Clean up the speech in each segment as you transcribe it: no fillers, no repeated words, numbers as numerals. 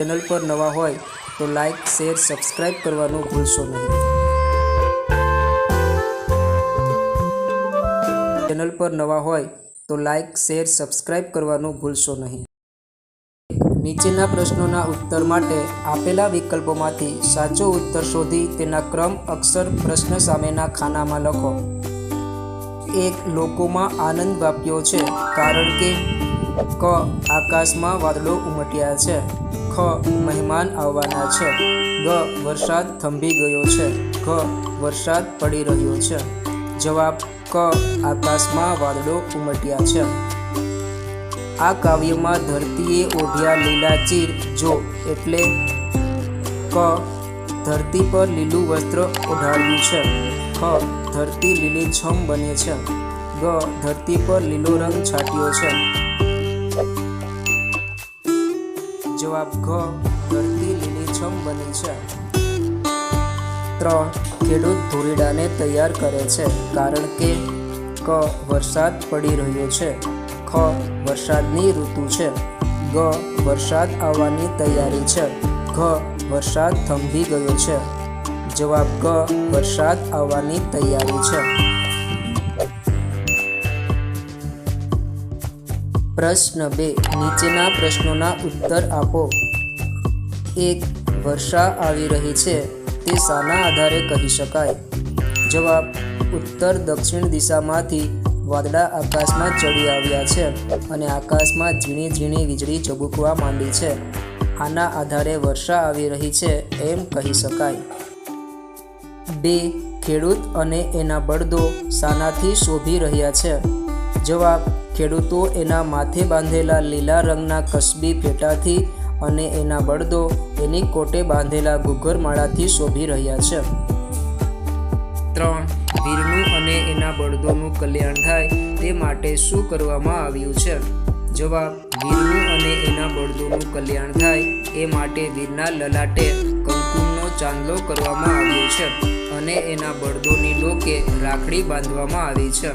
Channel पर नवा होय तो लाइक शेर सब्सक्राइब करवानुं भूलशो नहीं। चैनल पर नवा होय तो लाइक शेर सब्सक्राइब करवानुं भूलशो नहीं। નીચેના પ્રશ્નોના ઉત્તર માટે આપેલા વિકલ્પોમાંથી સાચો ઉત્તર શોધી તેના ક્રમ અક્ષર પ્રશ્ન સામેના ખાનામાં લખો। 1. લોકોમાં આનંદ વ્યાપ્યો છે કારણ કે ક. આકાશમાં વાદળો ઉમટ્યા છે, ખ. મહેમાન આવવાના છે, ગ. વરસાદ થંભી ગયો છે, ઘ. વરસાદ પડી રહ્યો છે। જવાબ ક. આકાશમાં વાદળો ઉમટ્યા છે। આ કાવ્યમાં ધરતીએ ઓઢ્યા લીલાચીર જો એટલે ક. ધરતી પર લીલું વસ્ત્ર ઓઢાડ્યું છે, ખ. ધરતી લીલીછમ બને છે, ગ. ધરતી પર લીલો રંગ છાંટ્યો છે। જવાબ ઘ. ધરતી લીલીછમ બની છે। 3. ખેડૂત ધોરીડાને તૈયાર કરે છે કારણ કે ક. વરસાદ પડી રહ્યો છે, ખ. વરસાદની ઋતુ છે, ગ. વરસાદ આવવાની તૈયારી છે, ઘ. વરસાદ થંભી ગયો છે। જવાબ ગ. વરસાદ આવવાની તૈયારી છે। પ્રશ્ન 2. નીચેના પ્રશ્નોના ઉત્તર આપો। 1. વર્ષા આવી રહી છે તે શાના આધારે કહી શકાય? જવાબ ઉત્તર દક્ષિણ દિશામાંથી વાદળા આકાશમાં ચડી આવ્યા છે અને આકાશમાં ઝીણી ઝીણી વીજળી ઝબૂકવા માંડી છે। આના આધારે વર્ષા આવી રહી છે એમ કહી શકાય। 2. ખેડૂત અને એના બળદો શાનાથી શોભી રહ્યા છે? જવાબ ખેડૂતો એના માથે બાંધેલા લીલા રંગના કસબી ફેટાથી અને એના બળદો એની કોટે બાંધેલા ઘૂઘરમાળાથી શોભી રહ્યા છે। 3. વીરનું અને એના બળદોનું કલ્યાણ થાય તે માટે શું કરવામાં આવ્યું છે? જવાબ વીરનું અને એના બળદોનું કલ્યાણ થાય એ માટે વીરના લલાટે કંકુમનો ચાંદલો કરવામાં આવ્યો છે અને એના બળદોની ડોકે રાખડી બાંધવામાં આવી છે।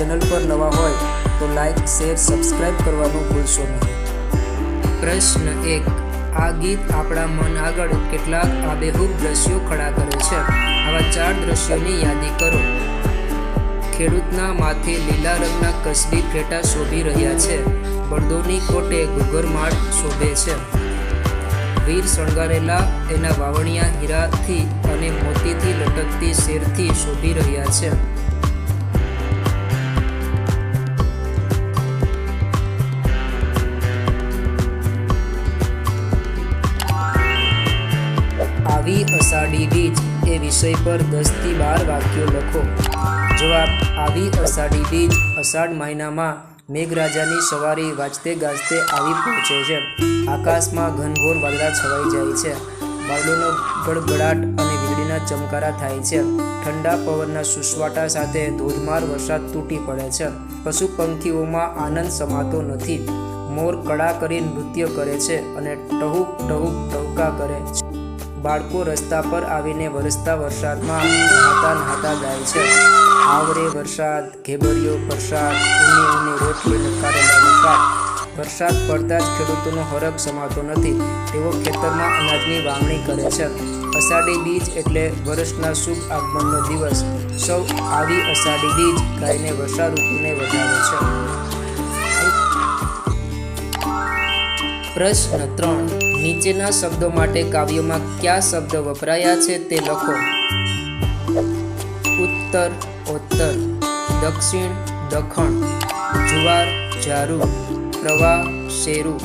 चैनल पर नवा होय तो लाइक शेर सब्सक्राइब करवानुं भूलशो नहीं। प्रश्न 1. आ गीत आपणा मन आगळ केटलाक आबेहूब दृश्यों खड़ा करे छे? आवा 4 दृश्योनी यादी करो। खेडूतना माथे लीला रंगना कसबी फेटा शोभी रह्या छे, बळदोनी कोटे घूघरमाळ शोभे छे, वीर शणगारेला एना वावणिया हीराथी अने मोतीथी लटकती शेरथी शोभी रह्या छे। આવી અષાઢી બીજ એ વિષય પર 10 થી 12 વાક્યો લખો। જવાબ આવી અષાઢી બીજ અષાઢ મહિનામાં મેઘરાજાની સવારી વાજતે ગાજતે આવી પહોંચે છે। આકાશમાં ઘનઘોર વાદળા છવાઈ જાય છે, વાદળોનો ગડગડાટ અને વીજળીના ચમકારા થાય છે, ઠંડા પવનના સુસવાટા સાથે ધોધમાર વરસાદ તૂટી પડે છે, પશુ પંખીઓમાં આનંદ સમાતો નથી, મોર કળા કરી નૃત્ય કરે છે અને ટહુક ટહુક ટહુકા કરે છે, બાળકો રસ્તા પર આવીને વરસતા વરસાદમાં નહાતા ગાય છે, આવરે વરસાદ, ઘેબરિયો વરસાદ, ઊની ઊની રોટલી નકારેલા નકાર। વરસાદ પડતા જ ખેડૂતોનો હરખ સમાતો નથી, તેઓ ખેતરમાં અનાજની વાવણી કરે છે। અષાઢી બીજ એટલે વર્ષના શુભ આગમનનો દિવસ। સૌ આવી અષાઢી બીજ ગાઈને વર્ષા ઋતુને વધારે છે। પ્રશ્ન 3. નીચેના શબ્દો માટે કાવ્યમાં કયા શબ્દ વપરાયા છે તે લખો। ઉત્તર ઓત્તર, દક્ષિણ દખણ, જુવાર જારુ, પ્રવાહ શેરુ,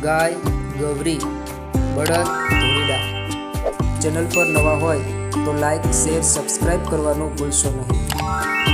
ગાય ગવરી, બળદ ધોરીડા। ચેનલ પર નવા હોય તો લાઇક શેર સબસ્ક્રાઇબ કરવાનું ભૂલશો નહીં।